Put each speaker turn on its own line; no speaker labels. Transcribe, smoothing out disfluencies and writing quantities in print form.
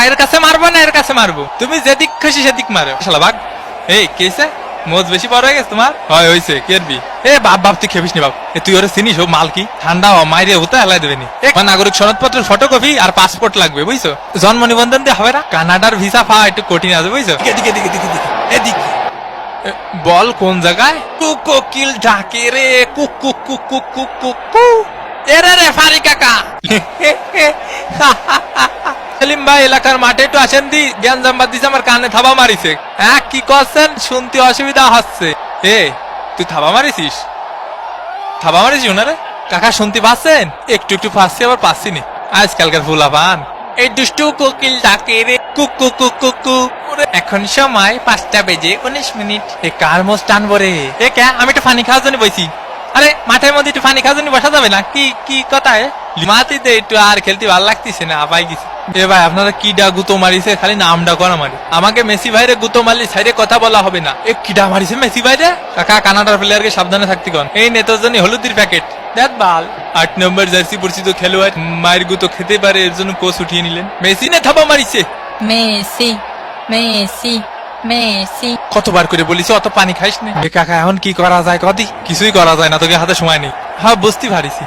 এর কাছে মারবো না এর কাছে মারবো, তুমি যেদিক খুশি সেদিক মারো শালা ভাগ। এই কেছে মোজ বেশি বড় হয়ে গেছে তোমার? হয় হয়েছে কেরবি। এ বাপ বাপ তুই খেপিস নি বাপ, তুই ওরা চিনিস ও মাল কি ঠান্ডা মাইরে হতে হেলাই দেবে নি। নাগরিক সনদপত্রের ফটোকপি আর পাসপোর্ট লাগবে বুঝছো, জন্ম নিবন্ধন দিয়ে হবে না। কানাডার ভিসা পাওয়া একটু কঠিন আছে বুঝছো। এদিকে বল কোন জায়গায়? কোকিল ডাকে রে cook cook cook cook cook cook cook. এরে রে ফারি কাকা। সেলিম ভাই এলাকার মাঠে একটু আসেন দি, জ্ঞান জাম্বাদ দিছে আমার কানে থাবা মারিছে। হ্যাঁ কি করছেন শুনতে অসুবিধা হচ্ছে। এ তুই থাবা মারিছিস? থাবা মারিস ওনারে? কাকা শুনতে পাচ্ছেন? একটু একটু পাচ্ছি আবার পাচ্ছি নি। আজকালকার ফুলা পান এই দুষ্টু কোকিল ডাকে রে cook cook cook cook cook. এখন সময় 5:19। এ কার মোষ টানবো রে? এ কে আমি একটু পানি খাওয়ার জন্য বইছি। আরে মাঠের মধ্যে একটু পানি খাওয়ার জন্য বসা যাবে না? কি কি কথা? মাটিতে একটু আর খেলতে ভালো লাগতেছে না, আপাই গেছি। এ ভাই আপনারা কিডা গুতো মারিছে, খালি নামটা করা মারি। আমাকে মেসি ভাইরে গুতো মারলি সাইডে কথা বলা হবে না। এ কিডা মারিছে মেসি ভাইরে? কাকা কানাডার প্লেয়ারকে সাবধানে থাকতে কন। এই নেতার জন্য হলুদের প্যাকেট দেখ বাল। 8 নম্বর জার্সি পরিচিত খেলোয়াড় মায়ের গুতো খেতে পারে, এর জন্য কোচ উঠিয়ে নিলেন। মেসি নে থাবা মারিছে।
Messi Messi Messi.
কতবার করে বলিস অত পানি খাইস না। কাকা এখন কি করা যায় কদি? কিছুই করা যায় না, তোকে হাতে সময় নেই। হ্যাঁ বুঝতে পারিছি।